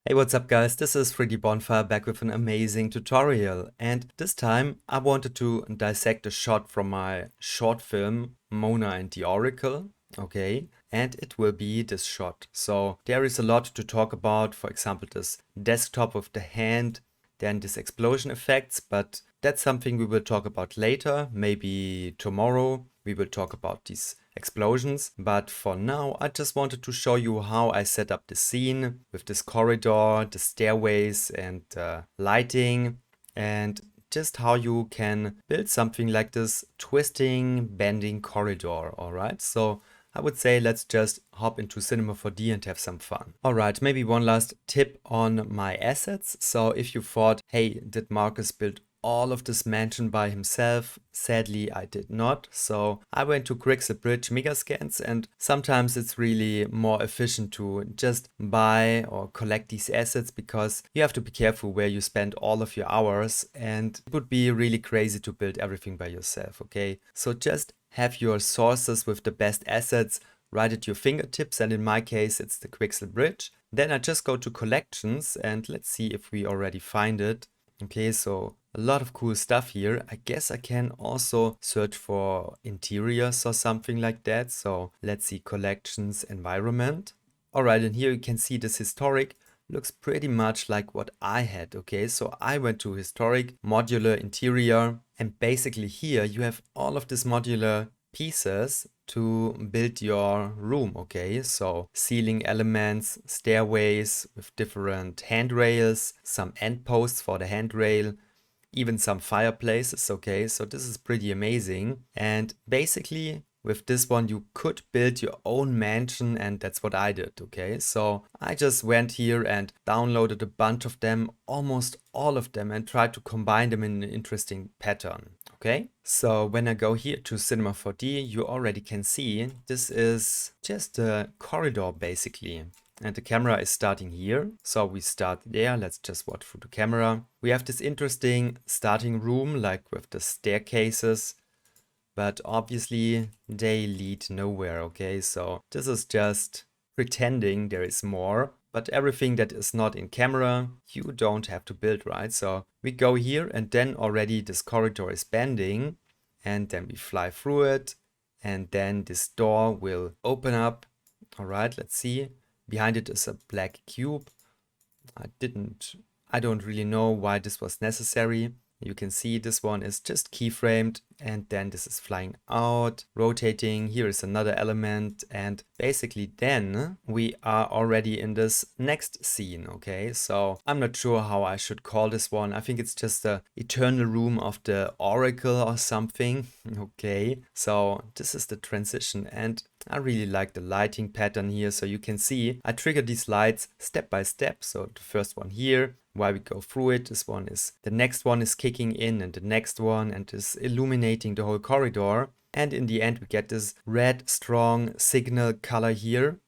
Hey, what's up guys? This is 3D Bonfire back with an amazing tutorial, and this time I wanted to dissect a shot from my short film Mona and the Oracle, okay? And it will be this shot. So there is a lot to talk about, for example this desktop with the hand, then this explosion effects, but that's something we will talk about later, maybe tomorrow. We will talk about these explosions, but for now I just wanted to show you how I set up the scene with this corridor, the stairways and lighting, and just how you can build something like this twisting, bending corridor. Alright, so I would say let's just hop into Cinema 4D and have some fun. Alright, maybe one last tip on my assets. So if you thought, hey, did Marcus build all of this mansion by himself? Sadly, I did not. So I went to Quixel Bridge Megascans, and sometimes it's really more efficient to just buy or collect these assets because you have to be careful where you spend all of your hours, and it would be really crazy to build everything by yourself, okay? So just have your sources with the best assets right at your fingertips, and in my case it's the Quixel Bridge. Then I just go to collections and let's see if we already find it. Okay, so a lot of cool stuff here. I guess I can also search for interiors or something like that. So let's see, collections, environment. Alright, and here you can see this historic looks pretty much like what I had. Okay, so I went to historic, modular, interior, and basically here you have all of these modular pieces to build your room. Okay, so ceiling elements, stairways with different handrails, some end posts for the handrail, even some fireplaces. Okay, so this is pretty amazing. And basically with this one you could build your own mansion, and that's what I did. Okay, so I just went here and downloaded a bunch of them, almost all of them, and tried to combine them in an interesting pattern. Okay, so when I go here to Cinema 4D, you already can see this is just a corridor basically. And the camera is starting here. So we start there. Let's just watch through the camera. We have this interesting starting room, like with the staircases, but obviously they lead nowhere. Okay, so this is just pretending there is more, but everything that is not in camera, you don't have to build, right? So we go here and then already this corridor is bending, and then we fly through it, and then this door will open up. All right, let's see. Behind it is a black cube. I don't really know why this was necessary. You can see this one is just keyframed, and then this is flying out, rotating. Here is another element, and basically then we are already in this next scene. Okay, so I'm not sure how I should call this one. I think it's just the eternal room of the Oracle or something. Okay, so this is the transition, and I really like the lighting pattern here. So you can see I trigger these lights step by step. So the first one here, while we go through it, the next one is kicking in, and the next one, and is illuminating the whole corridor. And in the end we get this red strong signal color here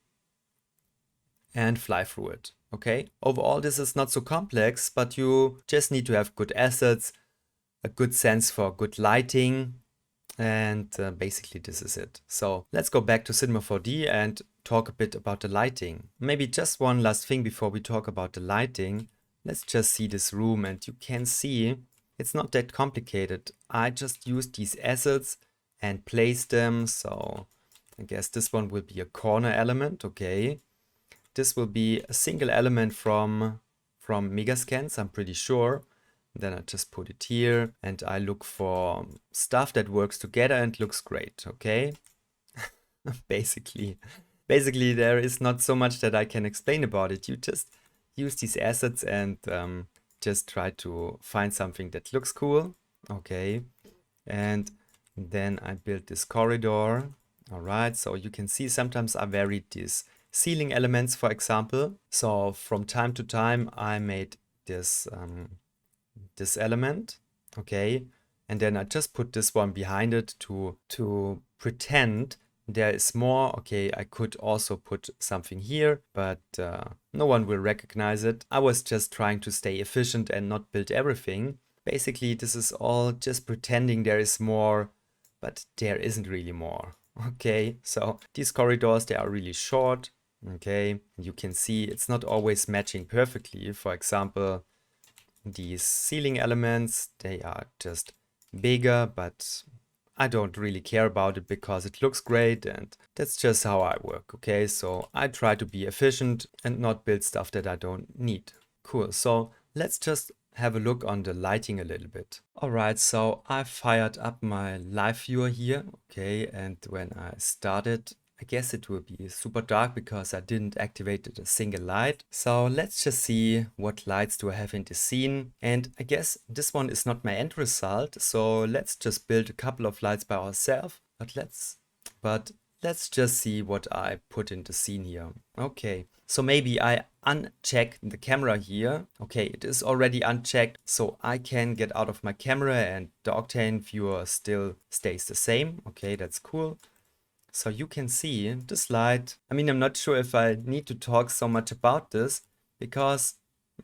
and fly through it. Okay, overall this is not so complex, but you just need to have good assets, a good sense for good lighting, and basically this is it. So let's go back to Cinema 4D and talk a bit about the lighting. Maybe just one last thing before we talk about the lighting. Let's just see this room, and you can see it's not that complicated. I just used these assets and placed them. So I guess this one will be a corner element. Okay, this will be a single element from Megascans, I'm pretty sure. Then I just put it here, and I look for stuff that works together and looks great. Okay, basically there is not so much that I can explain about it. You just use these assets and just try to find something that looks cool. Okay, and then I built this corridor. All right, so you can see sometimes I varied these ceiling elements, for example. So from time to time I made this this element. Okay, and then I just put this one behind it to pretend there is more. Okay, I could also put something here, but no one will recognize it. I was just trying to stay efficient and not build everything. Basically this is all just pretending there is more, but there isn't really more. Okay, so these corridors, they are really short. Okay, and you can see it's not always matching perfectly. For example, these ceiling elements, they are just bigger, but I don't really care about it because it looks great and that's just how I work, okay? So I try to be efficient and not build stuff that I don't need. Cool, so let's just have a look on the lighting a little bit. All right, so I fired up my live viewer here, okay? And when I started, I guess it will be super dark because I didn't activate a single light. So let's just see what lights do I have in the scene. And I guess this one is not my end result. So let's just build a couple of lights by ourselves. But let's just see what I put in the scene here. Okay, so maybe I uncheck the camera here. Okay, it is already unchecked, so I can get out of my camera and the Octane viewer still stays the same. Okay, that's cool. So you can see this light. I mean, I'm not sure if I need to talk so much about this because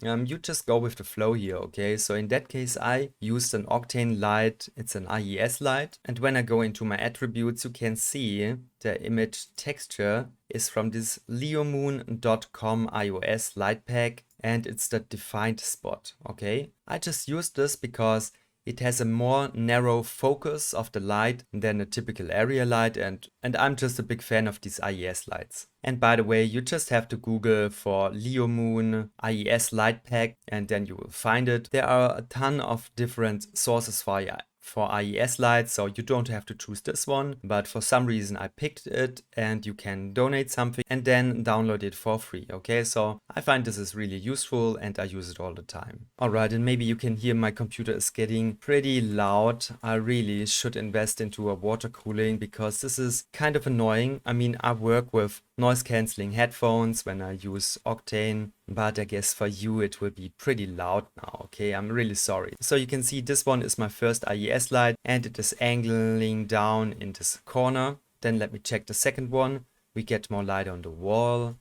you just go with the flow here, okay? So in that case, I used an Octane light. It's an IES light. And when I go into my attributes, you can see the image texture is from this leomoon.com iOS light pack. And it's the defined spot, okay? I just used this because it has a more narrow focus of the light than a typical area light, and I'm just a big fan of these IES lights. And by the way, you just have to Google for Leomoon IES light pack and then you will find it. There are a ton of different sources for IES lights, so you don't have to choose this one, but for some reason I picked it, and you can donate something and then download it for free, okay? So I find this is really useful and I use it all the time. Alright, and maybe you can hear my computer is getting pretty loud. I really should invest into a water cooling because this is kind of annoying. I mean, I work with noise cancelling headphones when I use Octane, but I guess for you it will be pretty loud now, okay? I'm really sorry. So you can see this one is my first IES light and it is angling down in this corner. Then let me check the second one. We get more light on the wall.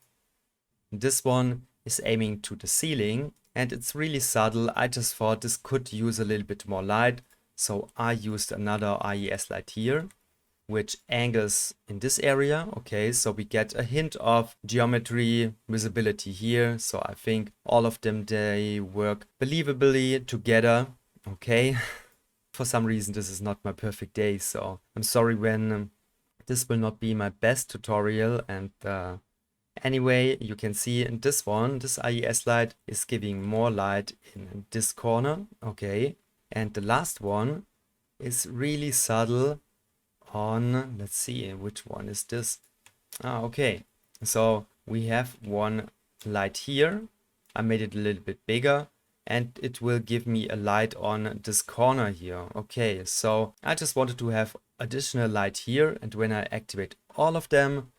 This one is aiming to the ceiling and it's really subtle. I just thought this could use a little bit more light, so I used another IES light here, which angles in this area. Okay, so we get a hint of geometry visibility here. So I think all of them, they work believably together. Okay, for some reason this is not my perfect day, so I'm sorry when this will not be my best tutorial. And anyway, you can see in this one, this IES light is giving more light in this corner. Okay, and the last one is really subtle on, let's see, which one is this? Okay, so we have one light here. I made it a little bit bigger and it will give me a light on this corner here. Okay, so I just wanted to have additional light here, and when I activate all of them,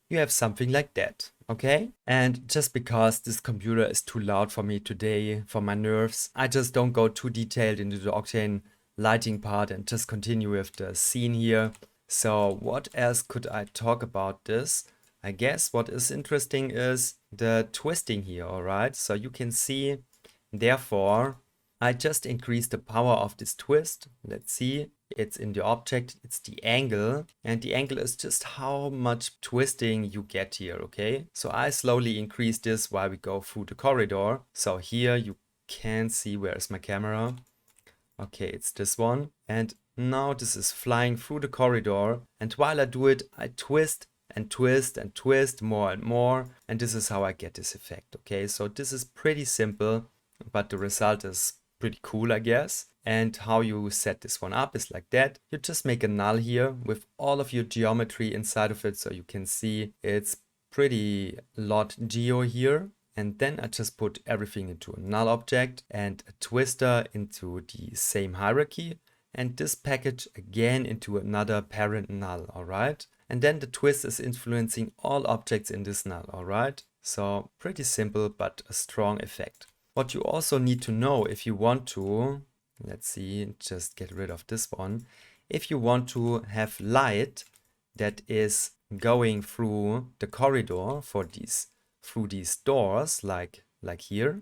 you have something like that. Okay, and just because this computer is too loud for me today, for my nerves, I just don't go too detailed into the Octane lighting part and just continue with the scene here. So what else could I talk about this? I guess what is interesting is the twisting here, alright? So you can see, therefore, I just increased the power of this twist. Let's see, it's in the object, it's the angle, and the angle is just how much twisting you get here, okay? So I slowly increase this while we go through the corridor. So here you can see, where is my camera? Okay, it's this one. And now this is flying through the corridor. And while I do it, I twist and twist and twist more and more. And this is how I get this effect. Okay, so this is pretty simple, but the result is pretty cool, I guess. And how you set this one up is like that. You just make a null here with all of your geometry inside of it. So you can see it's pretty lot geo here. And then I just put everything into a null object and a twister into the same hierarchy. And this package again into another parent null, alright? And then the twist is influencing all objects in this null, alright? So pretty simple, but a strong effect. What you also need to know if you want to, let's see, just get rid of this one. If you want to have light that is going through the corridor for these, through these doors, like here.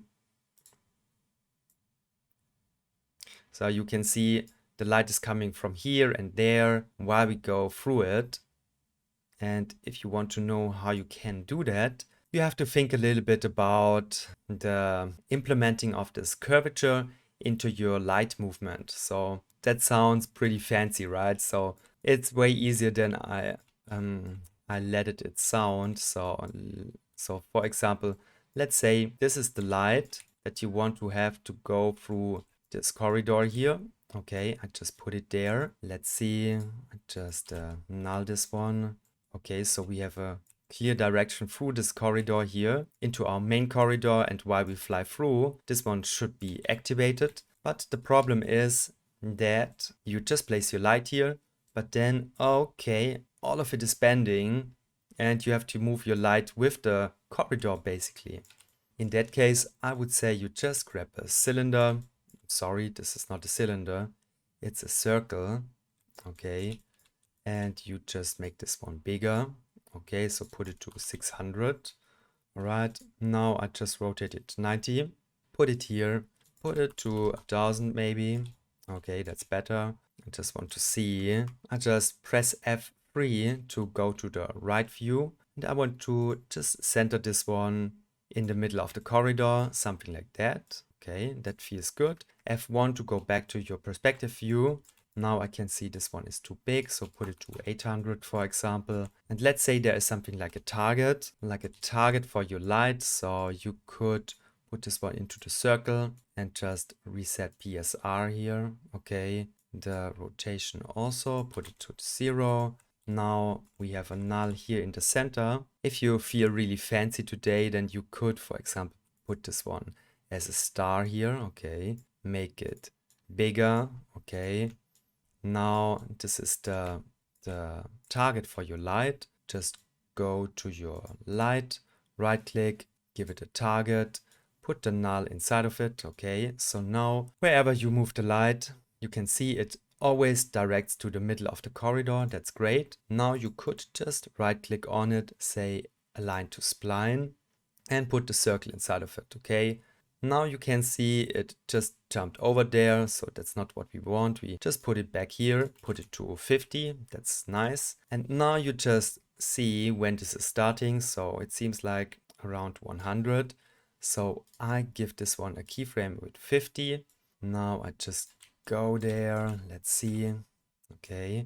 So you can see the light is coming from here and there while we go through it. And if you want to know how you can do that, you have to think a little bit about the implementing of this curvature into your light movement. So that sounds pretty fancy, right? So it's way easier than I let it sound. So for example, let's say this is the light that you want to have to go through this corridor here. Okay, I just put it there. Let's see, I just null this one. Okay, so we have a clear direction through this corridor here into our main corridor, and while we fly through, this one should be activated. But the problem is that you just place your light here, but then, okay, all of it is bending and you have to move your light with the corridor basically. In that case, I would say you just grab a cylinder. Sorry, this is not a cylinder, it's a circle. Okay, and you just make this one bigger. Okay, so put it to 600. All right, now I just rotate it 90, put it here, put it to 1000 maybe. Okay, that's better. I just want to see. I just press F3 to go to the right view, and I want to just center this one in the middle of the corridor, something like that. Okay, that feels good. F1 to go back to your perspective view. Now I can see this one is too big, so put it to 800 for example. And let's say there is something like a target for your light. So you could put this one into the circle and just reset PSR here. Okay, the rotation also, put it to 0. Now we have a null here in the center. If you feel really fancy today, then you could, for example, put this one as a star here. Okay, make it bigger. Okay, now this is the target for your light. Just go to your light, right click, give it a target, put the null inside of it. Okay, so now wherever you move the light, you can see it always directs to the middle of the corridor. That's great. Now you could just right click on it, say align to spline, and put the circle inside of it. Okay, now you can see it just jumped over there, so that's not what we want. We just put it back here, put it to 50, that's nice. And now you just see when this is starting, so it seems like around 100. So I give this one a keyframe with 50. Now I just go there, let's see. Okay,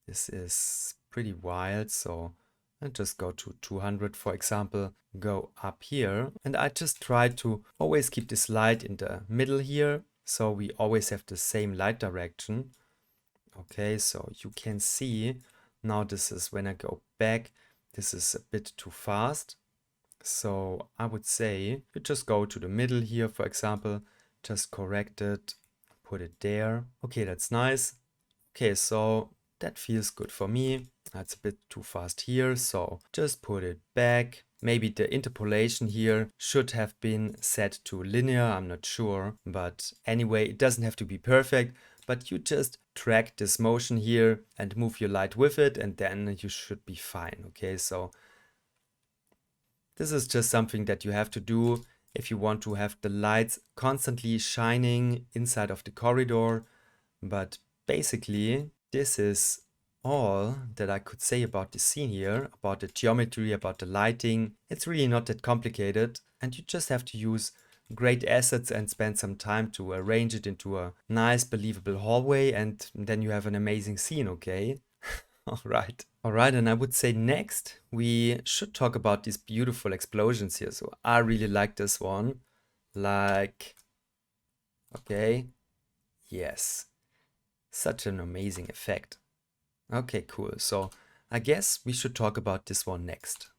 this is pretty wild, so I just go to 200 for example, go up here, and I just try to always keep this light in the middle here, so we always have the same light direction. Okay, so you can see now this is when I go back, this is a bit too fast. So I would say you just go to the middle here, for example, just correct it, put it there. Okay, that's nice. Okay, so that feels good for me. It's a bit too fast here, so just put it back. Maybe the interpolation here should have been set to linear, I'm not sure. But anyway, it doesn't have to be perfect, but you just track this motion here and move your light with it, and then you should be fine. Okay, so this is just something that you have to do if you want to have the lights constantly shining inside of the corridor. But basically, this is all that I could say about the scene here, about the geometry, about the lighting. It's really not that complicated, and you just have to use great assets and spend some time to arrange it into a nice, believable hallway, and then you have an amazing scene, okay? All right, and I would say next we should talk about these beautiful explosions here. So I really like this one. Like, okay, yes, such an amazing effect. Okay, cool. So I guess we should talk about this one next.